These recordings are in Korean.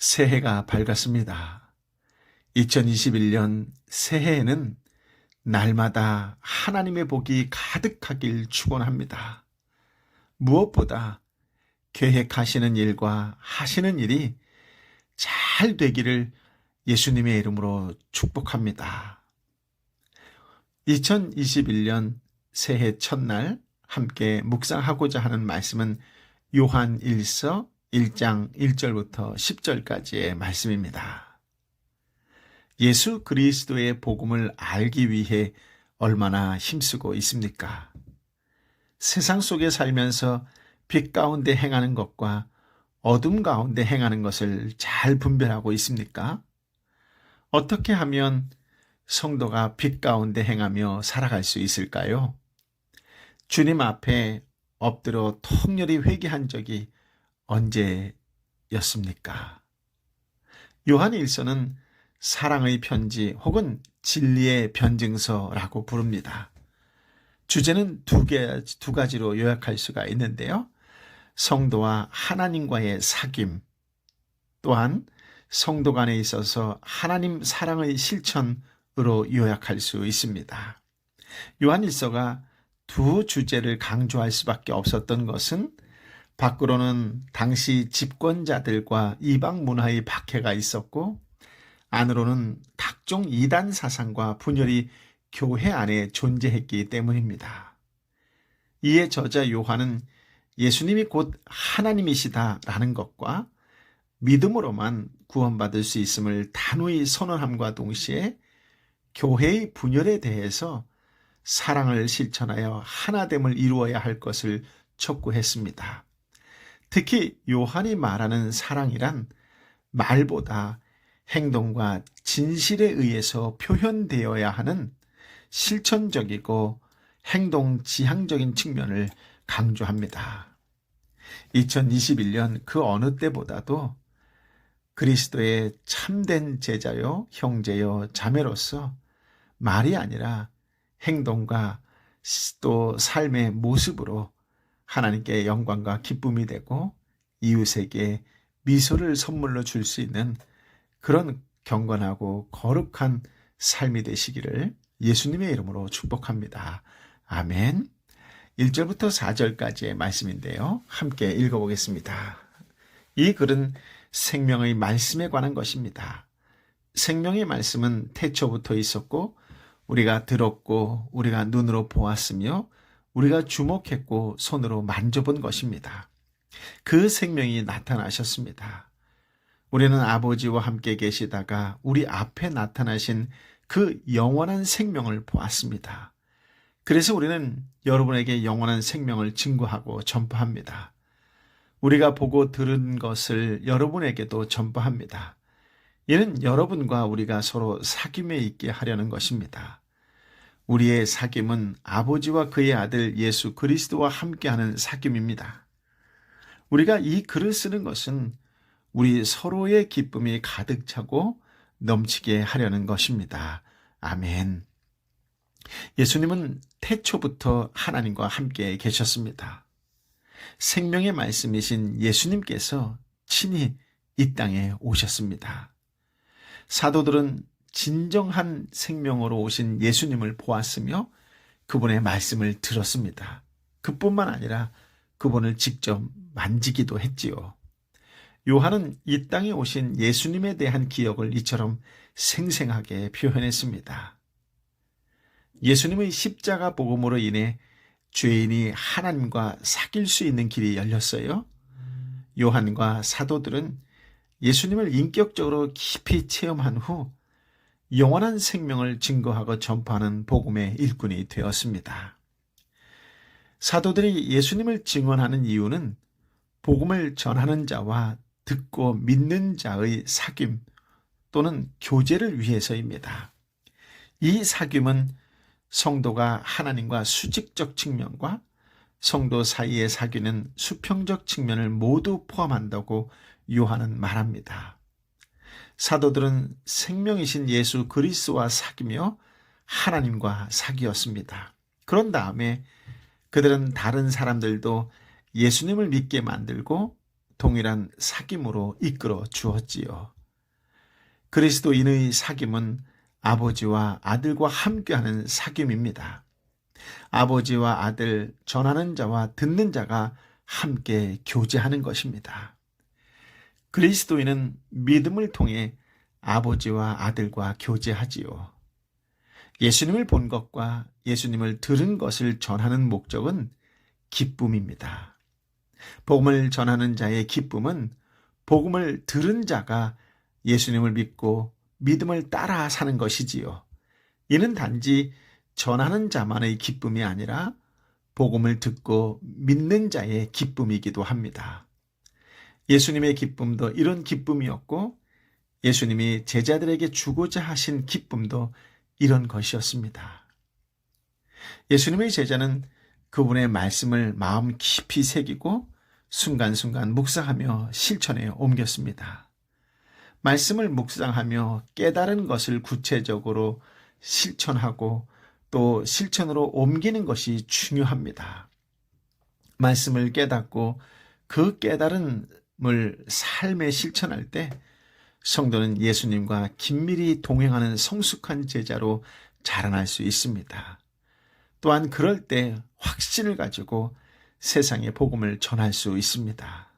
새해가 밝았습니다. 2021년 새해에는 날마다 하나님의 복이 가득하길 축원합니다. 무엇보다 계획하시는 일과 하시는 일이 잘 되기를 예수님의 이름으로 축복합니다. 2021년 새해 첫날 함께 묵상하고자 하는 말씀은 요한 1서 1장 1절부터 10절까지의 말씀입니다. 예수 그리스도의 복음을 알기 위해 얼마나 힘쓰고 있습니까? 세상 속에 살면서 빛 가운데 행하는 것과 어둠 가운데 행하는 것을 잘 분별하고 있습니까? 어떻게 하면 성도가 빛 가운데 행하며 살아갈 수 있을까요? 주님 앞에 엎드려 통렬히 회개한 적이 언제였습니까? 요한 1서는 사랑의 편지 혹은 진리의 변증서라고 부릅니다. 주제는 두 가지로 요약할 수가 있는데요. 성도와 하나님과의 사귐, 또한 성도 간에 있어서 하나님 사랑의 실천으로 요약할 수 있습니다. 요한 1서가 두 주제를 강조할 수밖에 없었던 것은 밖으로는 당시 집권자들과 이방 문화의 박해가 있었고 안으로는 각종 이단 사상과 분열이 교회 안에 존재했기 때문입니다. 이에 저자 요한은 예수님이 곧 하나님이시다라는 것과 믿음으로만 구원받을 수 있음을 단호히 선언함과 동시에 교회의 분열에 대해서 사랑을 실천하여 하나됨을 이루어야 할 것을 촉구했습니다. 특히 요한이 말하는 사랑이란 말보다 행동과 진실에 의해서 표현되어야 하는 실천적이고 행동 지향적인 측면을 강조합니다. 2021년 그 어느 때보다도 그리스도의 참된 제자요, 형제요, 자매로서 말이 아니라 행동과 또 삶의 모습으로 하나님께 영광과 기쁨이 되고 이웃에게 미소를 선물로 줄 수 있는 그런 경건하고 거룩한 삶이 되시기를 예수님의 이름으로 축복합니다. 아멘. 1절부터 4절까지의 말씀인데요. 함께 읽어보겠습니다. 이 글은 생명의 말씀에 관한 것입니다. 생명의 말씀은 태초부터 있었고 우리가 들었고 우리가 눈으로 보았으며 우리가 주목했고 손으로 만져본 것입니다. 그 생명이 나타나셨습니다. 우리는 아버지와 함께 계시다가 우리 앞에 나타나신 그 영원한 생명을 보았습니다. 그래서 우리는 여러분에게 영원한 생명을 증거하고 전파합니다. 우리가 보고 들은 것을 여러분에게도 전파합니다. 이는 여러분과 우리가 서로 사귐에 있게 하려는 것입니다. 우리의 사귐은 아버지와 그의 아들 예수 그리스도와 함께하는 사귐입니다. 우리가 이 글을 쓰는 것은 우리 서로의 기쁨이 가득 차고 넘치게 하려는 것입니다. 아멘. 예수님은 태초부터 하나님과 함께 계셨습니다. 생명의 말씀이신 예수님께서 친히 이 땅에 오셨습니다. 사도들은 진정한 생명으로 오신 예수님을 보았으며 그분의 말씀을 들었습니다. 그뿐만 아니라 그분을 직접 만지기도 했지요. 요한은 이 땅에 오신 예수님에 대한 기억을 이처럼 생생하게 표현했습니다. 예수님의 십자가 복음으로 인해 죄인이 하나님과 사귈 수 있는 길이 열렸어요. 요한과 사도들은 예수님을 인격적으로 깊이 체험한 후 영원한 생명을 증거하고 전파하는 복음의 일꾼이 되었습니다. 사도들이 예수님을 증언하는 이유는 복음을 전하는 자와 듣고 믿는 자의 사귐 또는 교제를 위해서입니다. 이 사귐은 성도가 하나님과 수직적 측면과 성도 사이의 사귐는 수평적 측면을 모두 포함한다고 요한은 말합니다. 사도들은 생명이신 예수 그리스도와 사귀며 하나님과 사귀었습니다. 그런 다음에 그들은 다른 사람들도 예수님을 믿게 만들고 동일한 사귐으로 이끌어 주었지요. 그리스도인의 사귐은 아버지와 아들과 함께하는 사귐입니다. 아버지와 아들, 전하는 자와 듣는 자가 함께 교제하는 것입니다. 그리스도인은 믿음을 통해 아버지와 아들과 교제하지요. 예수님을 본 것과 예수님을 들은 것을 전하는 목적은 기쁨입니다. 복음을 전하는 자의 기쁨은 복음을 들은 자가 예수님을 믿고 믿음을 따라 사는 것이지요. 이는 단지 전하는 자만의 기쁨이 아니라 복음을 듣고 믿는 자의 기쁨이기도 합니다. 예수님의 기쁨도 이런 기쁨이었고 예수님이 제자들에게 주고자 하신 기쁨도 이런 것이었습니다. 예수님의 제자는 그분의 말씀을 마음 깊이 새기고 순간순간 묵상하며 실천에 옮겼습니다. 말씀을 묵상하며 깨달은 것을 구체적으로 실천하고 또 실천으로 옮기는 것이 중요합니다. 말씀을 깨닫고 그 깨달음을 삶에 실천할 때 성도는 예수님과 긴밀히 동행하는 성숙한 제자로 자라날 수 있습니다. 또한 그럴 때 확신을 가지고 세상에 복음을 전할 수 있습니다.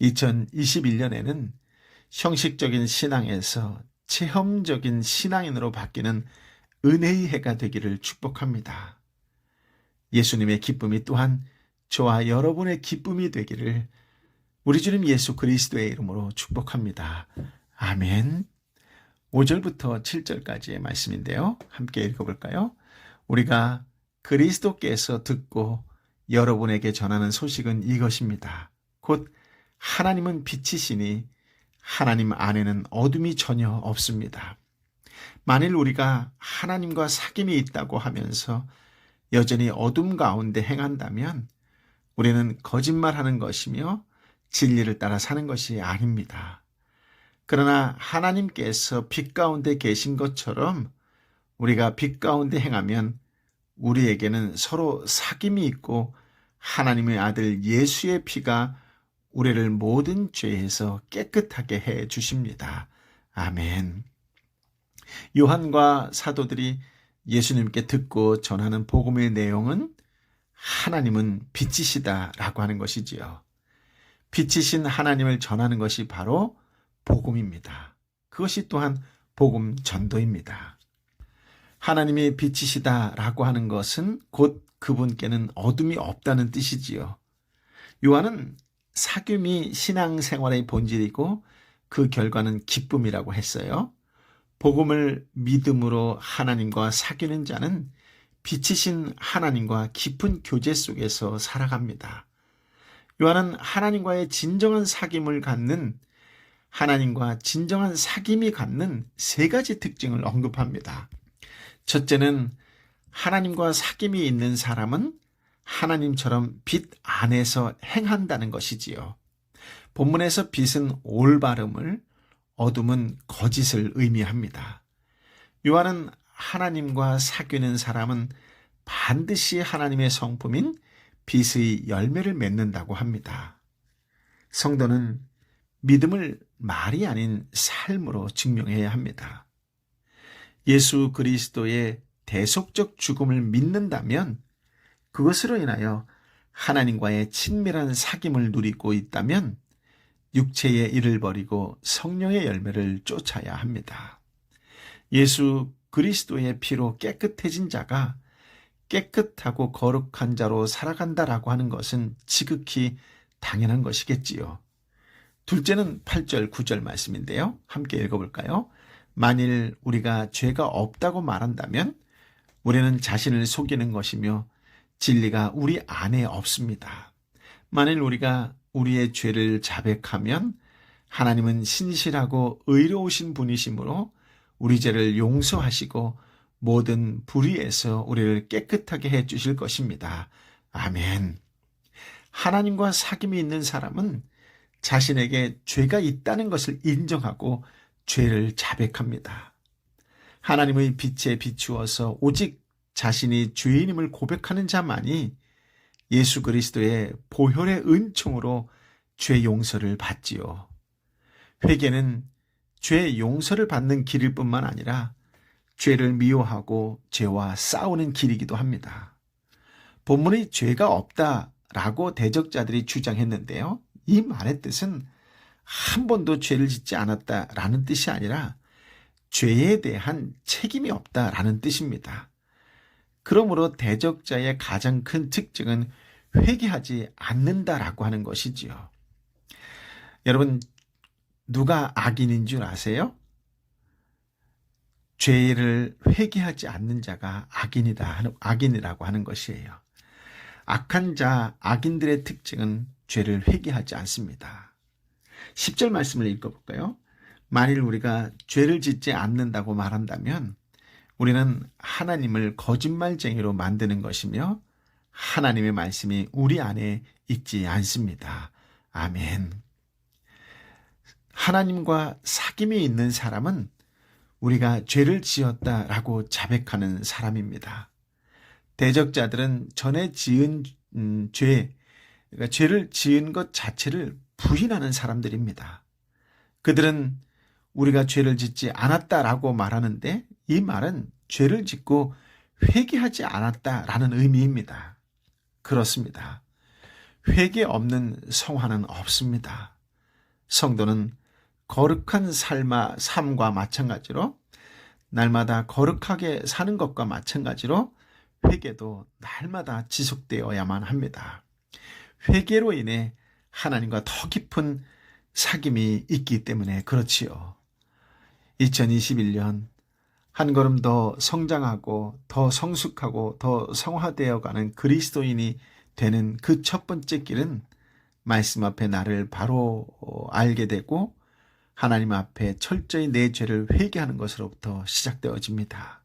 2021년에는 형식적인 신앙에서 체험적인 신앙인으로 바뀌는 은혜의 해가 되기를 축복합니다. 예수님의 기쁨이 또한 저와 여러분의 기쁨이 되기를 우리 주님 예수 그리스도의 이름으로 축복합니다. 아멘. 5절부터 7절까지의 말씀인데요. 함께 읽어볼까요? 우리가 그리스도께서 듣고 여러분에게 전하는 소식은 이것입니다. 곧 하나님은 빛이시니 하나님 안에는 어둠이 전혀 없습니다. 만일 우리가 하나님과 사귐이 있다고 하면서 여전히 어둠 가운데 행한다면 우리는 거짓말하는 것이며 진리를 따라 사는 것이 아닙니다. 그러나 하나님께서 빛 가운데 계신 것처럼 우리가 빛 가운데 행하면 우리에게는 서로 사귐이 있고 하나님의 아들 예수의 피가 우리를 모든 죄에서 깨끗하게 해 주십니다. 아멘. 요한과 사도들이 예수님께 듣고 전하는 복음의 내용은 하나님은 빛이시다라고 하는 것이지요. 빛이신 하나님을 전하는 것이 바로 복음입니다. 그것이 또한 복음 전도입니다. 하나님이 빛이시다라고 하는 것은 곧 그분께는 어둠이 없다는 뜻이지요. 요한은 사귐이 신앙생활의 본질이고 그 결과는 기쁨이라고 했어요. 복음을 믿음으로 하나님과 사귀는 자는 빛이신 하나님과 깊은 교제 속에서 살아갑니다. 요한은 하나님과의 진정한 사귐을 갖는 하나님과 진정한 사귐이 갖는 세 가지 특징을 언급합니다. 첫째는 하나님과 사귐이 있는 사람은 하나님처럼 빛 안에서 행한다는 것이지요. 본문에서 빛은 올바름을, 어둠은 거짓을 의미합니다. 요한은 하나님과 사귀는 사람은 반드시 하나님의 성품인 빛의 열매를 맺는다고 합니다. 성도는 믿음을 말이 아닌 삶으로 증명해야 합니다. 예수 그리스도의 대속적 죽음을 믿는다면 그것으로 인하여 하나님과의 친밀한 사귐을 누리고 있다면 육체의 일을 버리고 성령의 열매를 쫓아야 합니다. 예수 그리스도의 피로 깨끗해진 자가 깨끗하고 거룩한 자로 살아간다라고 하는 것은 지극히 당연한 것이겠지요. 둘째는 8절, 9절 말씀인데요. 함께 읽어볼까요? 만일 우리가 죄가 없다고 말한다면 우리는 자신을 속이는 것이며 진리가 우리 안에 없습니다. 만일 우리가 우리의 죄를 자백하면 하나님은 신실하고 의로우신 분이시므로 우리 죄를 용서하시고 모든 불의에서 우리를 깨끗하게 해 주실 것입니다. 아멘. 하나님과 사귐이 있는 사람은 자신에게 죄가 있다는 것을 인정하고 죄를 자백합니다. 하나님의 빛에 비추어서 오직 자신이 죄인임을 고백하는 자만이 예수 그리스도의 보혈의 은총으로 죄 용서를 받지요. 회개는 죄 용서를 받는 길일 뿐만 아니라 죄를 미워하고 죄와 싸우는 길이기도 합니다. 본문의 죄가 없다라고 대적자들이 주장했는데요. 이 말의 뜻은 한 번도 죄를 짓지 않았다라는 뜻이 아니라 죄에 대한 책임이 없다라는 뜻입니다. 그러므로 대적자의 가장 큰 특징은 회개하지 않는다라고 하는 것이지요. 여러분, 누가 악인인 줄 아세요? 죄를 회개하지 않는 자가 악인이라고 하는 것이에요. 악한 자, 악인들의 특징은 죄를 회개하지 않습니다. 10절 말씀을 읽어볼까요? 만일 우리가 죄를 짓지 않는다고 말한다면 우리는 하나님을 거짓말쟁이로 만드는 것이며 하나님의 말씀이 우리 안에 있지 않습니다. 아멘. 하나님과 사귐이 있는 사람은 우리가 죄를 지었다라고 자백하는 사람입니다. 대적자들은 전에 지은 그러니까 죄를 지은 것 자체를 부인하는 사람들입니다. 그들은 우리가 죄를 짓지 않았다라고 말하는데 이 말은 죄를 짓고 회개하지 않았다라는 의미입니다. 그렇습니다. 회개 없는 성화는 없습니다. 성도는 거룩한 삶과 마찬가지로 날마다 거룩하게 사는 것과 마찬가지로 회개도 날마다 지속되어야만 합니다. 회개로 인해 하나님과 더 깊은 사귐이 있기 때문에 그렇지요. 2021년 한 걸음 더 성장하고 더 성숙하고 더 성화되어가는 그리스도인이 되는 그 첫 번째 길은 말씀 앞에 나를 바로 알게 되고 하나님 앞에 철저히 내 죄를 회개하는 것으로부터 시작되어집니다.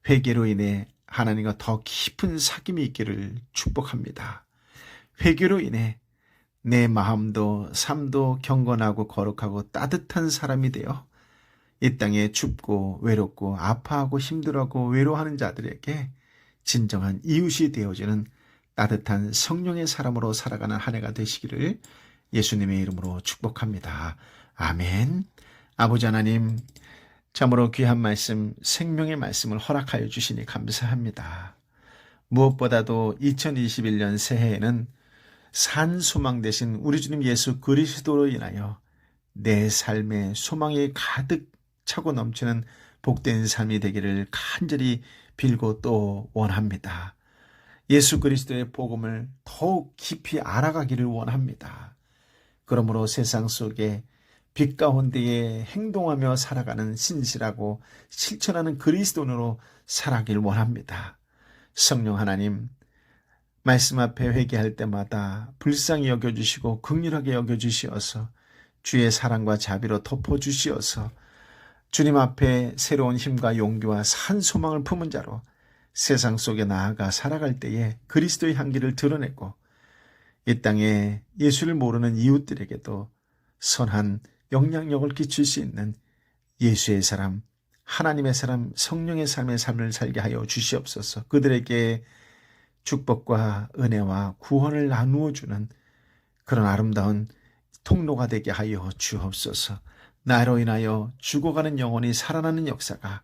회개로 인해 하나님과 더 깊은 사귐이 있기를 축복합니다. 회개로 인해 내 마음도 삶도 경건하고 거룩하고 따뜻한 사람이 되어 이 땅에 춥고 외롭고 아파하고 힘들어하고 외로워하는 자들에게 진정한 이웃이 되어지는 따뜻한 성령의 사람으로 살아가는 한 해가 되시기를 예수님의 이름으로 축복합니다. 아멘. 아버지 하나님, 참으로 귀한 말씀, 생명의 말씀을 허락하여 주시니 감사합니다. 무엇보다도 2021년 새해에는 산 소망 되신 우리 주님 예수 그리스도로 인하여 내 삶에 소망이 가득 차고 넘치는 복된 삶이 되기를 간절히 빌고 또 원합니다. 예수 그리스도의 복음을 더욱 깊이 알아가기를 원합니다. 그러므로 세상 속에 빛 가운데에 행동하며 살아가는 신실하고 실천하는 그리스도인으로 살아가길 원합니다. 성령 하나님, 말씀 앞에 회개할 때마다 불쌍히 여겨주시고 긍휼하게 여겨주시어서 주의 사랑과 자비로 덮어주시어서 주님 앞에 새로운 힘과 용기와 산 소망을 품은 자로 세상 속에 나아가 살아갈 때에 그리스도의 향기를 드러내고 이 땅에 예수를 모르는 이웃들에게도 선한 영향력을 끼칠 수 있는 예수의 사람, 하나님의 사람, 성령의 삶의 삶을 살게 하여 주시옵소서. 그들에게 축복과 은혜와 구원을 나누어 주는 그런 아름다운 통로가 되게 하여 주옵소서. 나로 인하여 죽어가는 영혼이 살아나는 역사가,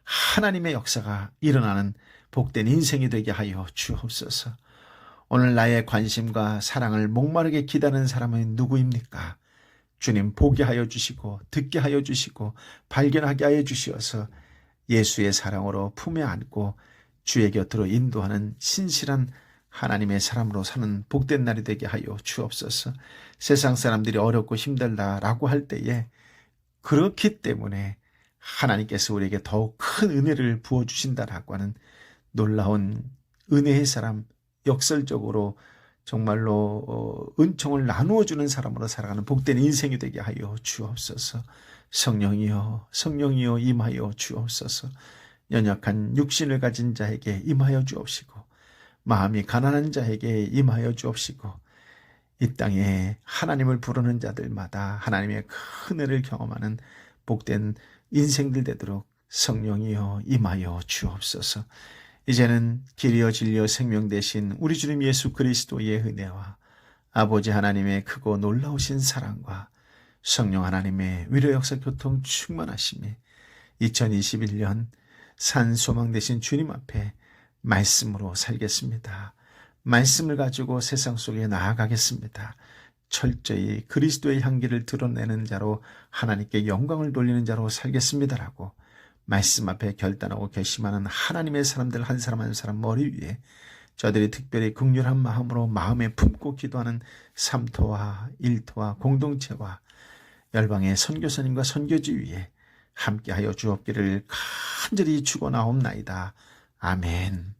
하나님의 역사가 일어나는 복된 인생이 되게 하여 주옵소서. 오늘 나의 관심과 사랑을 목마르게 기다리는 사람은 누구입니까? 주님 보게 하여 주시고 듣게 하여 주시고 발견하게 하여 주시어서 예수의 사랑으로 품에 안고 주의 곁으로 인도하는 신실한 하나님의 사람으로 사는 복된 날이 되게 하여 주옵소서. 세상 사람들이 어렵고 힘들다라고 할 때에 그렇기 때문에 하나님께서 우리에게 더욱 큰 은혜를 부어주신다라고 하는 놀라운 은혜의 사람, 역설적으로 정말로 은총을 나누어주는 사람으로 살아가는 복된 인생이 되게 하여 주옵소서. 성령이여, 성령이여 임하여 주옵소서. 연약한 육신을 가진 자에게 임하여 주옵시고 마음이 가난한 자에게 임하여 주옵시고 이 땅에 하나님을 부르는 자들마다 하나님의 큰 은혜를 경험하는 복된 인생들 되도록 성령이여 임하여 주옵소서. 이제는 길이여 진리여 생명 되신 우리 주님 예수 그리스도의 은혜와 아버지 하나님의 크고 놀라우신 사랑과 성령 하나님의 위로 역사 교통 충만하심이 2021년 산소망 되신 주님 앞에 말씀으로 살겠습니다. 말씀을 가지고 세상 속에 나아가겠습니다. 철저히 그리스도의 향기를 드러내는 자로 하나님께 영광을 돌리는 자로 살겠습니다라고 말씀 앞에 결단하고 결심하는 하나님의 사람들 한 사람 한 사람 머리 위에 저들이 특별히 긍휼한 마음으로 마음에 품고 기도하는 삼토와 일토와 공동체와 열방의 선교사님과 선교지 위에 함께하여 주옵기를 간절히 축원하옵나이다. 아멘.